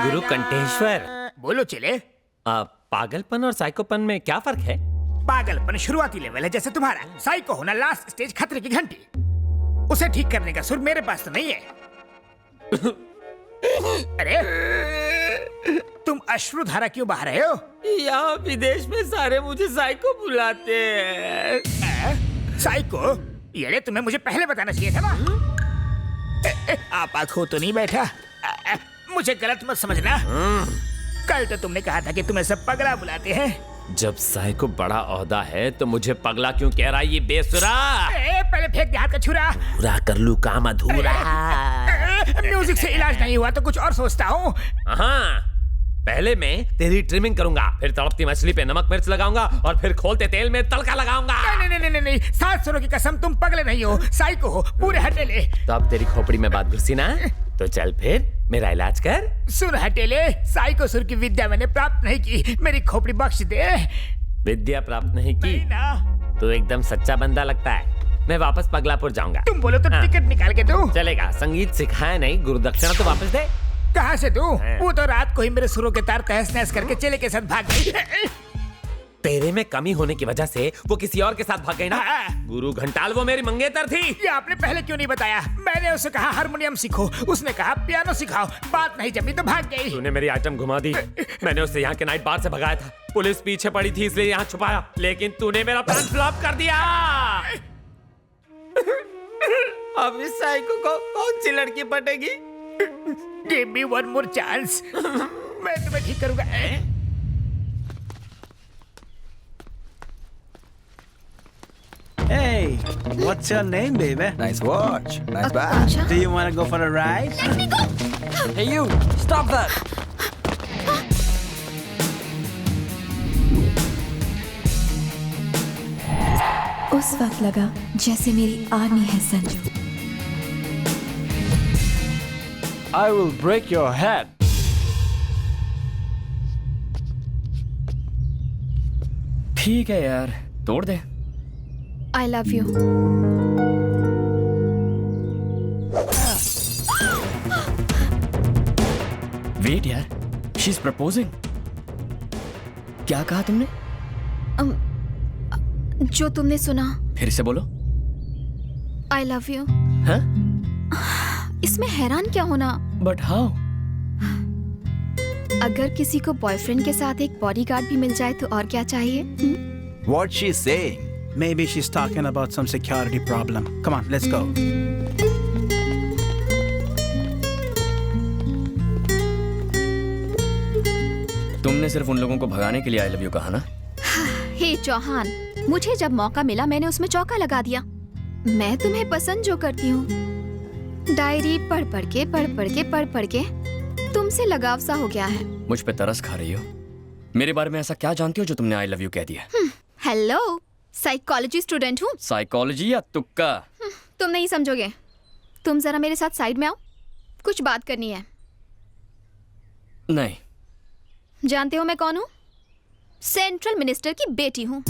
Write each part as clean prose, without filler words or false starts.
गुरु कंठेश्वर, बोलो चले। पागलपन और साइकोपन में क्या फर्क है? पागलपन शुरुआती लेवल है जैसे तुम्हारा, साइको होना लास्ट स्टेज, खतरे की घंटी। उसे ठीक करने का सुर मेरे पास तो नहीं है। अरे तुम अश्रुधारा क्यों बहा रहे हो? यहाँ विदेश में सारे मुझे साइको बुलाते हैं। साइको? ये तुम्हें मुझे पहले बताना चाहिए था ना। आप आंखों तो नहीं बैठा? मुझे गलत मत समझना। कल तो तुमने कहा था कि तुम्हें सब पगला बुलाते हैं। जब साइको बड़ा ओहदा है तो मुझे पगला क्यों कह रहा है ये बेसुरा? पहले फेंक दे हाथ का छुरा। पूरा कर लूं काम अधूरा। म्यूजिक से इलाज नहीं हुआ तो कुछ और सोचता हूँ। हाँ, पहले मैं तेरी ट्रिमिंग करूंगा, फिर तड़पती मछली पे नमक मिर्च लगाऊंगा और फिर खोलते तेल में तड़का लगाऊंगा। नहीं, 7 सुरों की कसम, तुम पगले नहीं हो, साइको हो, पूरे हटेले। तो अब तेरी खोपड़ी में बात घुसी ना, तो चल फिर मेरा इलाज कर। सुन हटेले, साइको सुर की विद्या मैंने प्राप्त नहीं की, मेरी खोपड़ी बख्श दे। विद्या प्राप्त नहीं की ना। तो एकदम सच्चा बंदा लगता है। मैं वापस पगलापुर जाऊंगा। तुम बोलो तो टिकट निकाल के दो। चलेगा, संगीत सिखाया नहीं, गुरुदक्षिणा तो वापस दे। कहाँ से दूं? वो तो रात को ही मेरे सुरों के तार तहस नहस करके चेले के साथ भाग गई। तेरे में कमी होने की वजह से वो किसी और के साथ भाग गई ना। गुरु घंटाल वो मेरी मंगेतर थी। ये आपने पहले क्यों नहीं बताया? मैंने उसे कहा हारमोनियम सीखो, उसने कहा पियानो सिखाओ, बात नहीं जमी तो भाग गई। तूने मेरी आइटम घुमा दी। मैंने उसे यहाँ के नाइट बार से भगाया था, पुलिस पीछे पड़ी थी इसलिए यहाँ छुपाया, लेकिन तूने मेरा प्लान फ्लॉप कर दिया। अब इस साइको को कौन सी लड़की पटेगी? Give me one more chance. मैं तुम्हें ठीक करूंगा। Hey, what's your name, baby? Nice watch. Nice bag. Do you want to go for a ride? Let me go. Hey you, stop that. उस वक्त लगा जैसे मेरी आर्मी है Sanju. I will break your head. ठीक है यार, तोड़ दे। I love you. Wait यार, she's proposing. क्या कहा तुमने? जो तुमने सुना। फिर से बोलो। I love you. हाँ? इसमें हैरान क्या होना? But how? अगर किसी को बॉयफ्रेंड के साथ एक बॉडीगार्ड भी मिल जाए तो और क्या चाहिए? What's she saying? Maybe she's talking about some security problem. Come on, let's go. तुमने सिर्फ उन लोगों को भगाने के लिए आई लव यू कहा ना? हे चौहान, मुझे जब मौका मिला मैंने उसमें चौका लगा दिया। मैं तुम्हें पसंद जो करती हूँ, डायरी पढ़ पढ़ के तुमसे लगाव सा हो गया है। मुझ पे तरस खा रही हो? मेरे बारे में ऐसा क्या जानती हो जो तुमने आई लव यू कह दिया? हेलो, साइकोलॉजी स्टूडेंट हूँ। साइकोलॉजी या तुक्का? तुम नहीं समझोगे। तुम जरा मेरे साथ साइड में आओ, कुछ बात करनी है। नहीं। जानते हो मैं कौन हूँ? सेंट्रल मिनिस्टर की बेटी हूँ।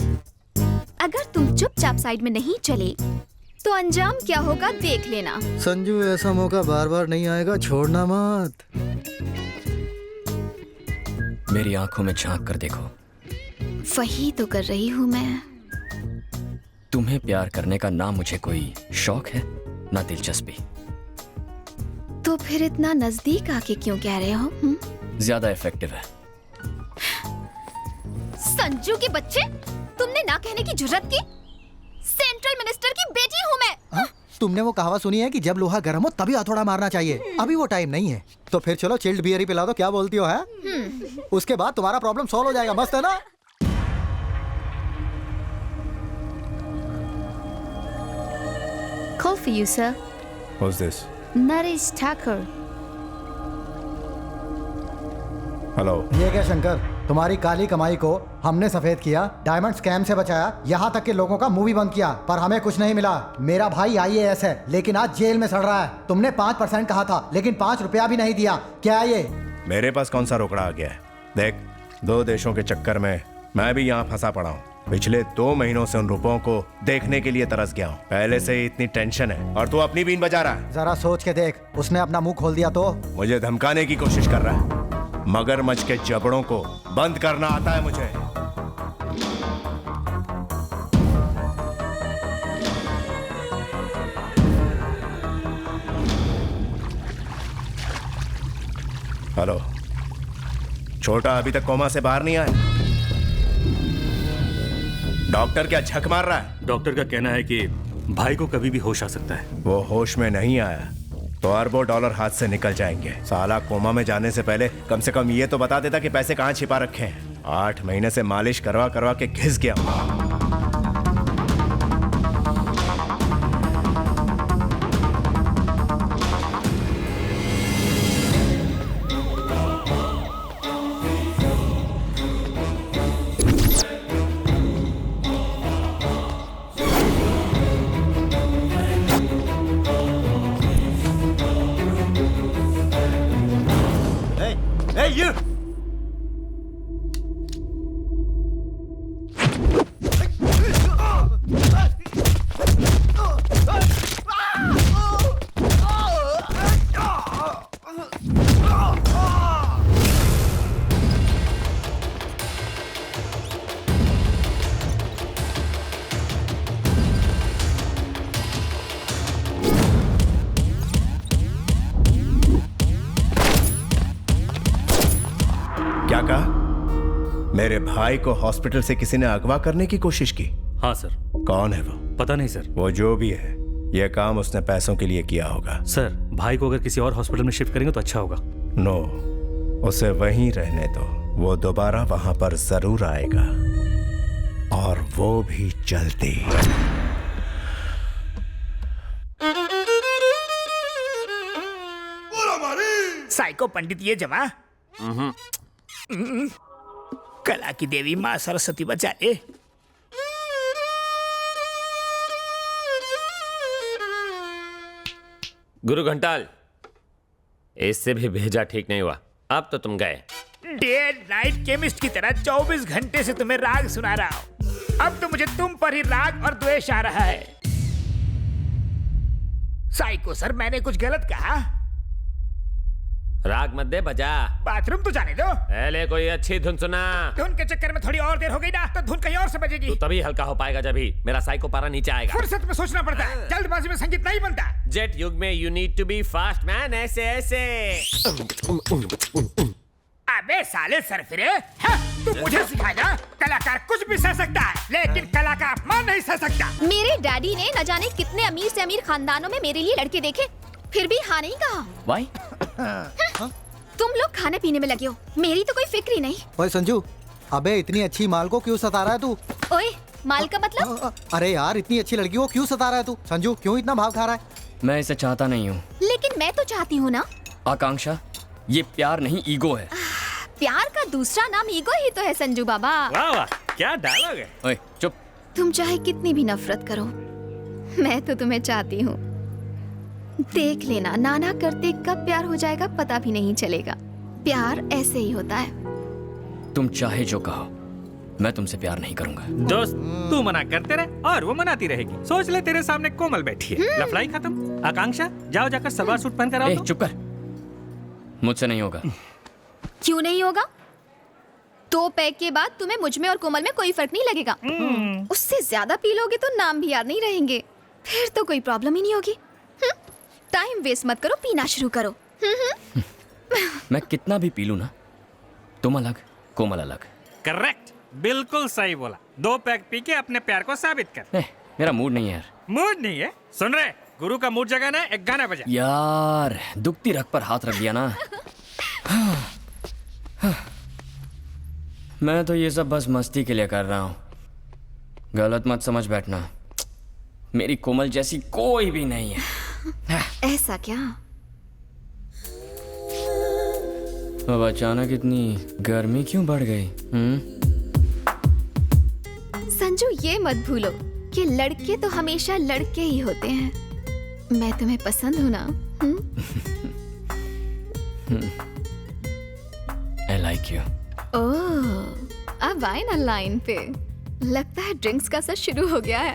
अगर तुम चुपचाप साइड में नहीं चले तो अंजाम क्या होगा देख लेना। संजू, ऐसा मौका बार बार नहीं आएगा, छोड़ना मत। मेरी आंखों में झांक कर देखो। वही तो कर रही हूँ मैं। तुम्हें प्यार करने का ना मुझे कोई शौक है ना दिलचस्पी। तो फिर इतना नजदीक आके क्यों कह रहे हो? ज्यादा इफेक्टिव है। संजू के बच्चे, तुमने ना कहने की जुर्रत की? सेंट्रल मिनिस्टर की बेटी हूँ मैं। तुमने वो कहावत सुनी है कि जब लोहा गर्म हो तभी हथौड़ा मारना चाहिए? अभी वो टाइम नहीं है। तो फिर चलो चिल्ड बियर ही पिला दो, क्या बोलती हो? है उसके बाद तुम्हारा प्रॉब्लम सॉल्व हो जाएगा। मस्त है ना? Call for you, sir. Who's this? Naresh Thakur. Hello. ये क्या शंकर, तुम्हारी काली कमाई को हमने सफेद किया, डायमंड स्कैम से बचाया, यहाँ तक कि लोगों का मुंह भी बंद किया, पर हमें कुछ नहीं मिला। मेरा भाई IAS है लेकिन आज जेल में सड़ रहा है। तुमने 5% कहा था लेकिन 5 रुपया भी नहीं दिया। क्या ये? मेरे पास कौन सा रोकड़ा आ गया है? देख, 2 देशों के चक्कर में मैं भी यहाँ फंसा पड़ा हूँ। पिछले 2 महीनों से उन रुपयों को देखने के लिए तरस गया हूँ। पहले से ही इतनी टेंशन है और तू अपनी बीन बजा रहा है। जरा सोच के देख, उसने अपना मुंह खोल दिया तो। मुझे धमकाने की कोशिश कर रहा है। मगरमच्छ के जबड़ों को बंद करना आता है मुझे। हेलो, छोटा अभी तक कोमा से बाहर नहीं आया? डॉक्टर क्या झक मार रहा है? डॉक्टर का कहना है कि भाई को कभी भी होश आ सकता है। वो होश में नहीं आया तो अरबों डॉलर हाथ से निकल जाएंगे। साला कोमा में जाने से पहले कम से कम ये तो बता देता कि पैसे कहाँ छिपा रखे हैं। 8 महीने से मालिश करवा करवा के घिस गया हूं। क्या कहा? मेरे भाई को हॉस्पिटल से किसी ने अगवा करने की कोशिश की? हाँ सर। कौन है वो? पता नहीं सर। वो जो भी है, यह काम उसने पैसों के लिए किया होगा। सर, भाई को अगर किसी और हॉस्पिटल में शिफ्ट करेंगे तो अच्छा होगा। नो, उसे वहीं रहने दो। वो दोबारा वहां पर जरूर आएगा, और वो भी जल्दी। साइको पंडित ये जमा। कला की देवी माँ सरस्वती बचा ले। गुरु घंटाल, इससे भी भेजा ठीक नहीं हुआ। अब तो तुम गए। डे नाइट केमिस्ट की तरह 24 घंटे से तुम्हें राग सुना रहा हूं। अब तो मुझे तुम पर ही राग और द्वेष आ रहा है। साइको सर, मैंने कुछ गलत कहा? राग मत दे, बजा। बाथरूम तो जाने दो। पहले कोई अच्छी धुन सुना। धुन के चक्कर में थोड़ी और देर हो गई ना, तो धुन कहीं और से बजेगी। तू तभी हल्का हो पाएगा जब ही मेरा साइको पारा नीचे आएगा। फुर्सत में सोचना पड़ता है, जल्दबाजी में संगीत नहीं बनता। जेट युग में you need to be fast man. ऐसे ऐसे। अबे साले सरफिरे, तू मुझे सिखाएगा? कलाकार कुछ भी सह सकता है, लेकिन कला का अपमान नहीं सह सकता। मेरे डैडी ने न जाने कितने अमीर से अमीर खानदानों में मेरे लिए लड़के देखे, फिर भी हाँ नहीं कहा। वाई? तुम लोग खाने पीने में लगे हो, मेरी तो कोई फिक्र ही नहीं। ओए संजू, अबे इतनी अच्छी माल को क्यों सता रहा है तू? ओए, माल का मतलब? अरे यार, इतनी अच्छी लड़की को क्यों सता रहा है तू? संजू, क्यों इतना भाव खा रहा है? मैं इसे चाहता नहीं हूँ। लेकिन मैं तो चाहती हूँ ना। आकांक्षा, ये प्यार नहीं, ईगो है। प्यार का दूसरा नाम ईगो ही तो है संजू बाबा। वाह वाह, क्या डायलॉग है। ओए चुप। तुम चाहे कितनी भी नफरत करो, मैं तो तुम्हें चाहती हूँ। देख लेना, नाना करते कब प्यार हो जाएगा पता भी नहीं चलेगा। प्यार ऐसे ही होता है। तुम चाहे जो कहो, मैं तुमसे प्यार नहीं करूंगा। दोस्त, तू मना करते रहे और वो मनाती रहेगी। सोच ले, तेरे सामने कोमल बैठी है। लफड़ाई खत्म। आकांक्षा, जाओ जाकर सलवार सूट पहन कर आओ। चुप कर, मुझसे नहीं होगा। क्यों नहीं होगा? 2 पैक के बाद तुम्हें मुझ में और कोमल में कोई फर्क नहीं लगेगा। उससे ज्यादा पी लोगे तो नाम भी याद नहीं रहेंगे, फिर तो कोई प्रॉब्लम ही नहीं होगी। टाइम वेस्ट मत करो, पीना शुरू करो। मैं कितना भी पी लूं ना, तुम अलग, कोमल अलग। करेक्ट, बिल्कुल सही बोला। 2 पैक पी के अपने प्यार को साबित कर। मेरा मूड नहीं है यार। मूड नहीं है? सुन रहे, गुरु का मूड जगाना है, एक गाना बजा। यार, दुखती रग पर हाथ रख दिया ना। मैं तो ये सब बस मस्ती के लिए कर रहा हूँ, गलत मत समझ बैठना। मेरी कोमल जैसी कोई भी नहीं है। ऐसा क्या? अब अचानक इतनी गर्मी क्यों बढ़ गई? संजू, ये मत भूलो कि लड़के तो हमेशा लड़के ही होते हैं। मैं तुम्हें पसंद हूँ ना? I like you. ओह, अब आए ना लाइन पे। लगता है ड्रिंक्स का सर शुरू हो गया है।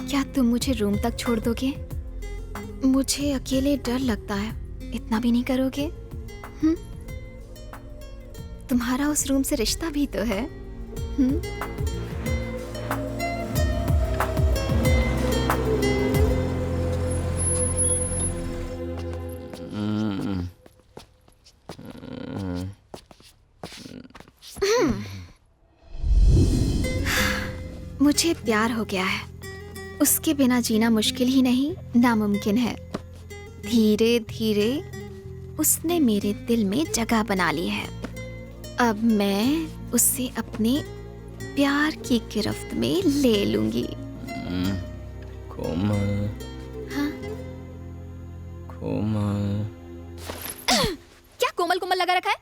क्या तुम मुझे रूम तक छोड़ दोगे? मुझे अकेले डर लगता है, इतना भी नहीं करोगे? तुम्हारा उस रूम से रिश्ता भी तो है। मुझे प्यार हो गया है, उसके बिना जीना मुश्किल ही नहीं नामुमकिन है। धीरे धीरे उसने मेरे दिल में जगह बना ली है। अब मैं उसे अपने प्यार की गिरफ्त में ले लूंगी। कोमल। हाँ? कोमल। क्या कोमल कोमल लगा रखा है?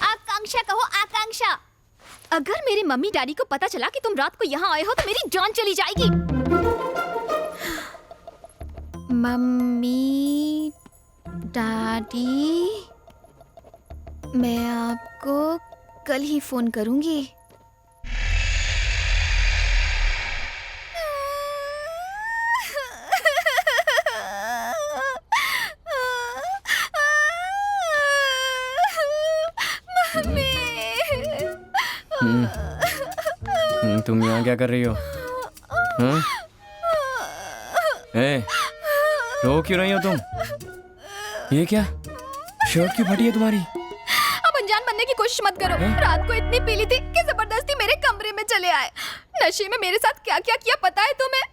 आकांक्षा कहो, आकांक्षा। अगर मेरे मम्मी डैडी को पता चला कि तुम रात को यहाँ आए हो तो मेरी जान चली जाएगी। मम्मी डैडी, मैं आपको कल ही फोन करूंगी। तुम यहाँ क्या कर रही हो? हाँ? ए, रो क्यों रही हो तुम? ये क्या? शर्ट क्यों फटी है तुम्हारी? अब अनजान बनने की कोशिश मत करो। रात को इतनी पीली थी कि जबरदस्ती मेरे कमरे में चले आए। नशे में मेरे साथ क्या क्या किया पता है तुम्हें?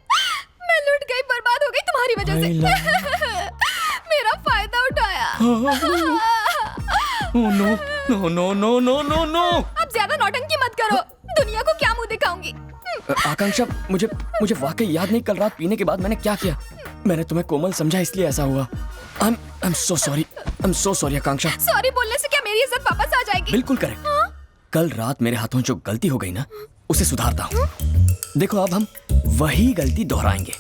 मैं लुट गई, बर्बाद हो गई तुम्हारी वजह से। मेरा फायदा उठाया। Oh no no no no no no no. अब ज्यादा नौटंकी मत करो, दुनिया को क्या मुंह दिखाऊंगी। आकांक्षा, मुझे वाकई याद नहीं कल रात पीने के बाद मैंने क्या किया। मैंने तुम्हें कोमल समझा इसलिए ऐसा हुआ। I'm so sorry Akanksha. Sorry बोलने से क्या मेरी इज्जत वापस आ जाएगी? बिल्कुल करेक्ट। कल रात मेरे हाथों जो गलती हो गई ना, उसे सुधारता हूँ। देखो अब हम वही गलती दोहराएंगे।